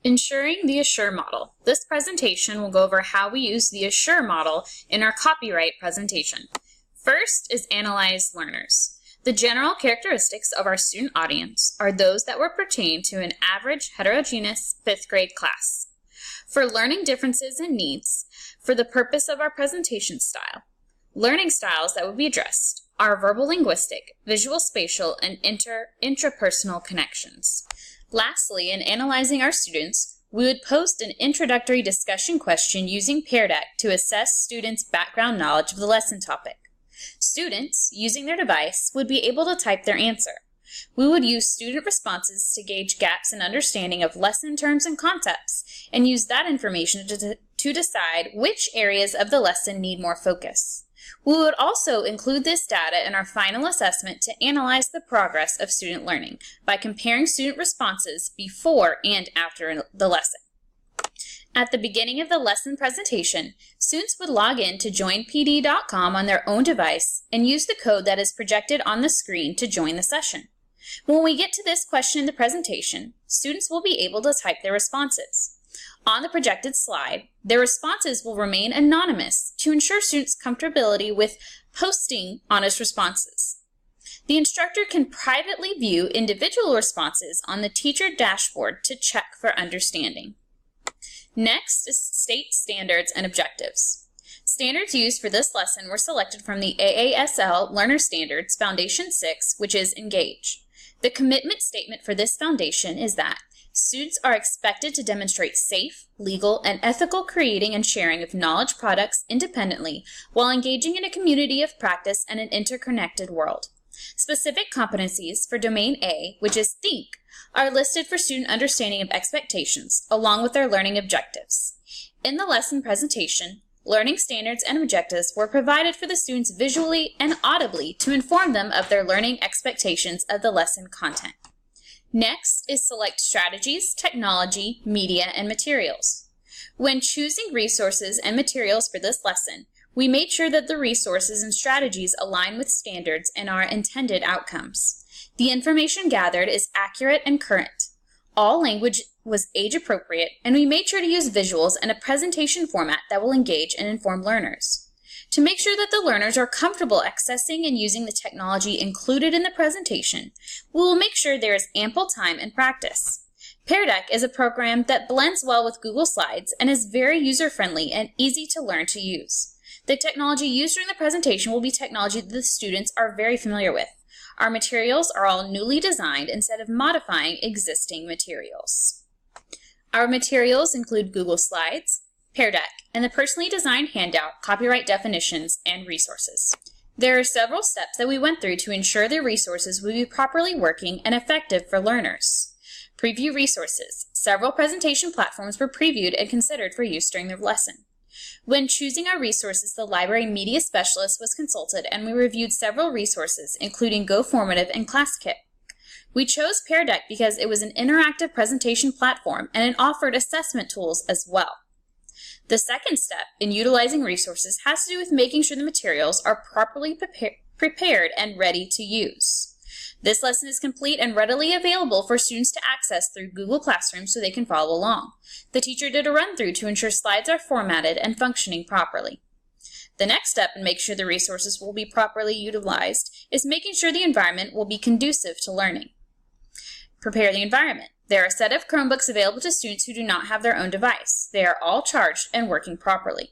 Ensuring the Assure model. This presentation will go over how we use the Assure model in our copyright presentation. First is analyze learners. The general characteristics of our student audience are those that will pertain to an average heterogeneous 5th grade class. For learning differences and needs, for the purpose of our presentation style, learning styles that will be addressed are verbal linguistic, visual spatial, and intrapersonal connections. Lastly, in analyzing our students, we would post an introductory discussion question using Pear Deck to assess students' background knowledge of the lesson topic. Students, using their device, would be able to type their answer. We would use student responses to gauge gaps in understanding of lesson terms and concepts, and use that information to decide which areas of the lesson need more focus. We would also include this data in our final assessment to analyze the progress of student learning by comparing student responses before and after the lesson. At the beginning of the lesson presentation, students would log in to joinpd.com on their own device and use the code that is projected on the screen to join the session. When we get to this question in the presentation, students will be able to type their responses. On the projected slide, their responses will remain anonymous to ensure students' comfortability with posting honest responses. The instructor can privately view individual responses on the teacher dashboard to check for understanding. Next is state standards and objectives. Standards used for this lesson were selected from the AASL Learner Standards Foundation 6, which is Engage. The commitment statement for this foundation is that students are expected to demonstrate safe, legal, and ethical creating and sharing of knowledge products independently while engaging in a community of practice and an interconnected world. Specific competencies for Domain A, which is Think, are listed for student understanding of expectations, along with their learning objectives. In the lesson presentation, learning standards and objectives were provided for the students visually and audibly to inform them of their learning expectations of the lesson content. Next is select strategies, technology, media, and materials. When choosing resources and materials for this lesson, we made sure that the resources and strategies align with standards and our intended outcomes. The information gathered is accurate and current. All language was age appropriate, and we made sure to use visuals and a presentation format that will engage and inform learners. To make sure that the learners are comfortable accessing and using the technology included in the presentation, we will make sure there is ample time and practice. Pear Deck is a program that blends well with Google Slides and is very user-friendly and easy to learn to use. The technology used during the presentation will be technology that the students are very familiar with. Our materials are all newly designed instead of modifying existing materials. Our materials include Google Slides, Pear Deck, and the personally designed handout, copyright definitions, and resources. There are several steps that we went through to ensure the resources would be properly working and effective for learners. Preview resources. Several presentation platforms were previewed and considered for use during the lesson. When choosing our resources, the library media specialist was consulted, and we reviewed several resources, including GoFormative and ClassKit. We chose Pear Deck because it was an interactive presentation platform and it offered assessment tools as well. The second step in utilizing resources has to do with making sure the materials are properly prepared and ready to use. This lesson is complete and readily available for students to access through Google Classroom so they can follow along. The teacher did a run-through to ensure slides are formatted and functioning properly. The next step in making sure the resources will be properly utilized is making sure the environment will be conducive to learning. Prepare the environment. There are a set of Chromebooks available to students who do not have their own device. They are all charged and working properly.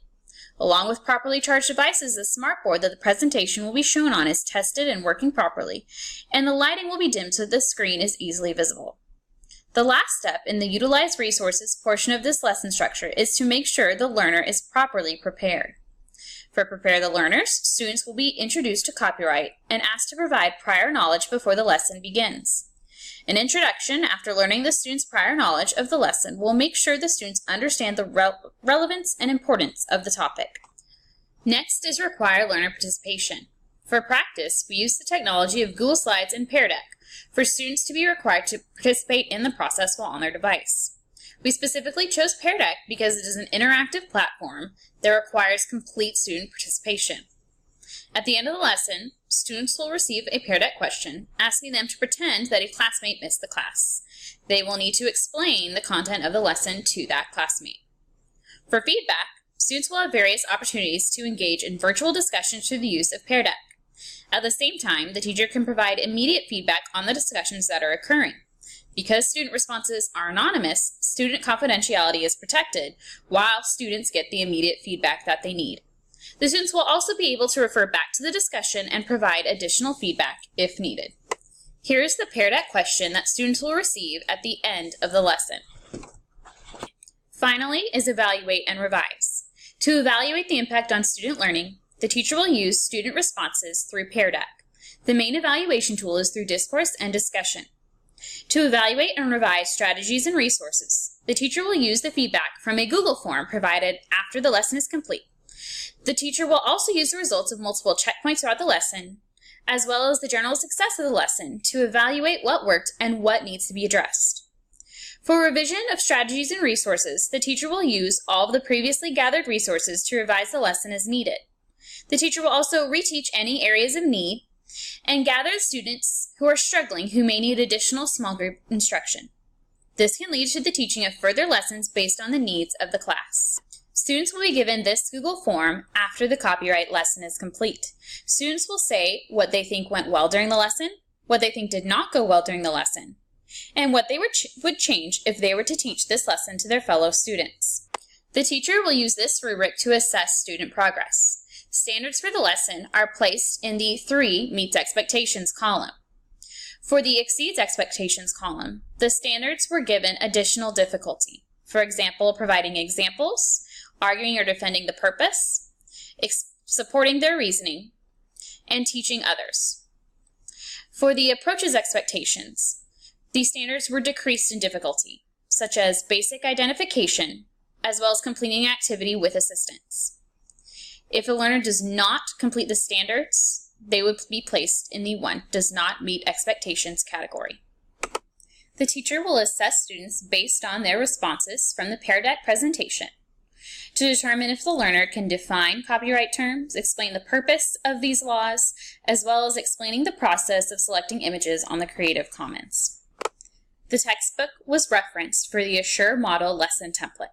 Along with properly charged devices, the smartboard that the presentation will be shown on is tested and working properly, and the lighting will be dimmed so the screen is easily visible. The last step in the Utilize Resources portion of this lesson structure is to make sure the learner is properly prepared. For Prepare the Learners, students will be introduced to copyright and asked to provide prior knowledge before the lesson begins. An introduction, after learning the student's prior knowledge of the lesson, will make sure the students understand the relevance and importance of the topic. Next is Require Learner Participation. For practice, we use the technology of Google Slides and Pear Deck for students to be required to participate in the process while on their device. We specifically chose Pear Deck because it is an interactive platform that requires complete student participation. At the end of the lesson, students will receive a Pear Deck question asking them to pretend that a classmate missed the class. They will need to explain the content of the lesson to that classmate. For feedback, students will have various opportunities to engage in virtual discussions through the use of Pear Deck. At the same time, the teacher can provide immediate feedback on the discussions that are occurring. Because student responses are anonymous, student confidentiality is protected while students get the immediate feedback that they need. The students will also be able to refer back to the discussion and provide additional feedback if needed. Here is the Pear Deck question that students will receive at the end of the lesson. Finally is evaluate and revise. To evaluate the impact on student learning, the teacher will use student responses through Pear Deck. The main evaluation tool is through discourse and discussion. To evaluate and revise strategies and resources, the teacher will use the feedback from a Google form provided after the lesson is complete. The teacher will also use the results of multiple checkpoints throughout the lesson, as well as the general success of the lesson, to evaluate what worked and what needs to be addressed. For revision of strategies and resources, the teacher will use all of the previously gathered resources to revise the lesson as needed. The teacher will also reteach any areas of need and gather the students who are struggling who may need additional small group instruction. This can lead to the teaching of further lessons based on the needs of the class. Students will be given this Google form after the copyright lesson is complete. Students will say what they think went well during the lesson, what they think did not go well during the lesson, and what they would change if they were to teach this lesson to their fellow students. The teacher will use this rubric to assess student progress. Standards for the lesson are placed in the 3 meets expectations column. For the exceeds expectations column, the standards were given additional difficulty. For example, providing examples, arguing or defending the purpose, supporting their reasoning, and teaching others. For the approaches expectations, these standards were decreased in difficulty, such as basic identification, as well as completing an activity with assistance. If a learner does not complete the standards, they would be placed in the 1 does not meet expectations category. The teacher will assess students based on their responses from the Pear Deck presentation to determine if the learner can define copyright terms, explain the purpose of these laws, as well as explaining the process of selecting images on the Creative Commons. The textbook was referenced for the Assure Model lesson template.